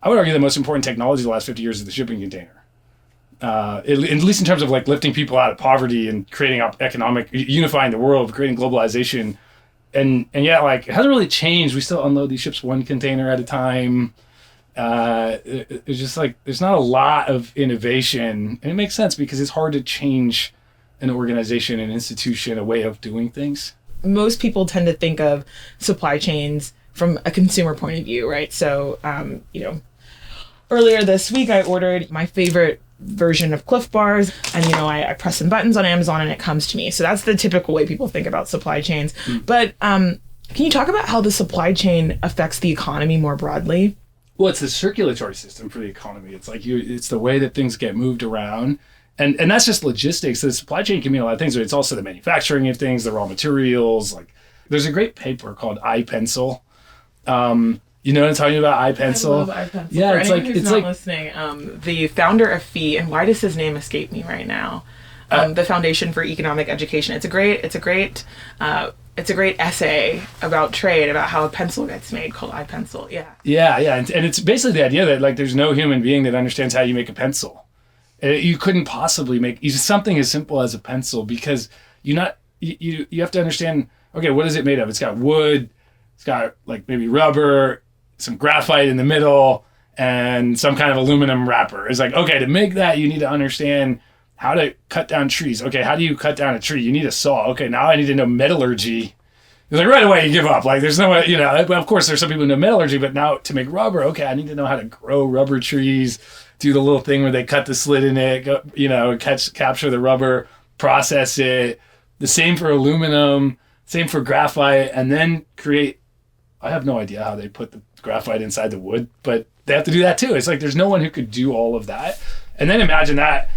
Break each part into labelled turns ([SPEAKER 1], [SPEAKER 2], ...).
[SPEAKER 1] I would argue the most important technology the last 50 years is the shipping container. At least in terms of like lifting people out of poverty and creating economic, unifying the world, creating globalization. And yeah, like it hasn't really changed. We still unload these ships one container at a time. It's just like, there's not a lot of innovation, and it makes sense because it's hard to change an organization, an institution, a way of doing things.
[SPEAKER 2] Most people tend to think of supply chains from a consumer point of view, right? So, earlier this week I ordered my favorite version of Cliff Bars, and I press some buttons on Amazon and it comes to me. So that's the typical way people think about supply chains. But can you talk about how the supply chain affects the economy more broadly?
[SPEAKER 1] Well, it's the circulatory system for the economy. It's like it's the way that things get moved around. And that's just logistics. The supply chain can mean a lot of things, but it's also the manufacturing of things, the raw materials. Like, there's a great paper called iPencil. You know what I'm talking about? iPencil.
[SPEAKER 2] I love iPencil.
[SPEAKER 1] Yeah,
[SPEAKER 2] for
[SPEAKER 1] it's
[SPEAKER 2] anyone
[SPEAKER 1] like
[SPEAKER 2] who's not listening. The founder of FEE, and why does his name escape me right now? The Foundation for Economic Education. It's a great essay about trade, about how a pencil gets made, called iPencil. Yeah, and it's basically the idea that like there's no human being that understands how you make a pencil. You couldn't possibly make something as simple as a pencil, because you have to understand, okay, what is it made of? It's got wood, it's got like maybe rubber, some graphite in the middle, and some kind of aluminum wrapper. It's like, okay, to make that, you need to understand how to cut down trees. Okay, how do you cut down a tree? You need a saw. Okay, now I need to know metallurgy. It's like right away you give up. Like there's no way, of course there's some people who know metallurgy, but now to make rubber, okay, I need to know how to grow rubber trees, do the little thing where they cut the slit in it, capture the rubber, process it. The same for aluminum, same for graphite, and then create, I have no idea how they put the graphite inside the wood, but they have to do that too. It's like there's no one who could do all of that. And then imagine that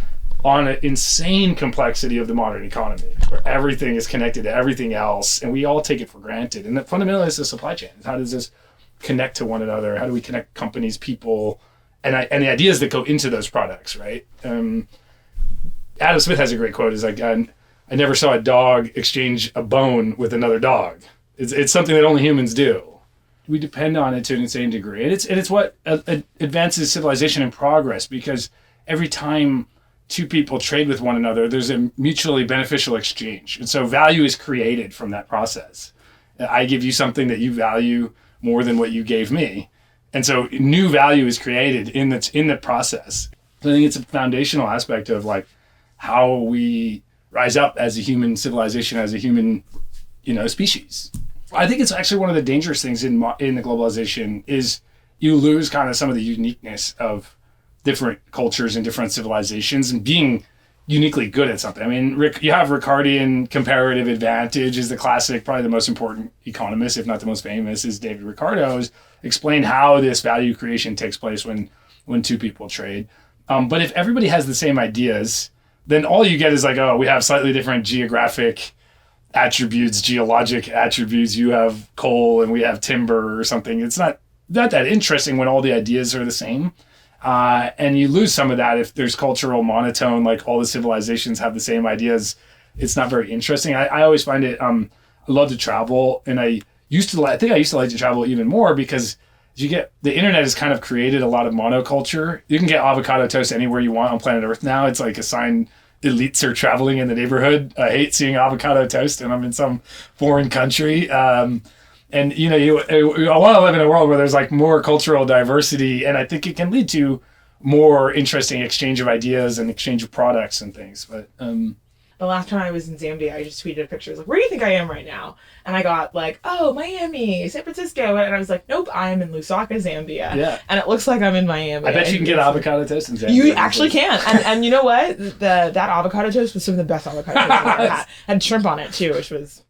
[SPEAKER 2] on an insane complexity of the modern economy, where everything is connected to everything else, and we all take it for granted. And that fundamentally is the supply chain. How does this connect to one another? How do we connect companies, people, and the ideas that go into those products, right? Adam Smith has a great quote. It's like, I never saw a dog exchange a bone with another dog. It's something that only humans do. We depend on it to an insane degree. And it's what advances civilization and progress, because every time two people trade with one another, there's a mutually beneficial exchange. And so value is created from that process. I give you something that you value more than what you gave me. And so new value is created in the process. So I think it's a foundational aspect of like how we rise up as a human civilization, as a human, species. I think it's actually one of the dangerous things in the globalization is you lose kind of some of the uniqueness of different cultures and different civilizations and being uniquely good at something. I mean, you have Ricardian comparative advantage is the classic, probably the most important economist, if not the most famous, is David Ricardo, has explained how this value creation takes place when two people trade. But if everybody has the same ideas, then all you get is like, oh, we have slightly different geographic attributes, geologic attributes. You have coal and we have timber or something. It's not that interesting when all the ideas are the same. And you lose some of that if there's cultural monotone, like all the civilizations have the same ideas. It's not very interesting. I always find it, I love to travel, and I used to like to travel even more because the internet has kind of created a lot of monoculture. You can get avocado toast anywhere you want on planet Earth now. It's like a sign elites are traveling in the neighborhood. I hate seeing avocado toast and I'm in some foreign country. And I want to live in a world where there's like more cultural diversity, and I think it can lead to more interesting exchange of ideas and exchange of products and things. But the last time I was in Zambia, I just tweeted a picture. I was like, where do you think I am right now? And I got like, oh, Miami, San Francisco. And I was like, nope, I am in Lusaka, Zambia.
[SPEAKER 1] Yeah.
[SPEAKER 2] And it looks like I'm in Miami.
[SPEAKER 1] I bet you can get avocado toast in Zambia.
[SPEAKER 2] You actually can. And you know what? That avocado toast was some of the best avocado toast I've ever had. Had shrimp on it too, which was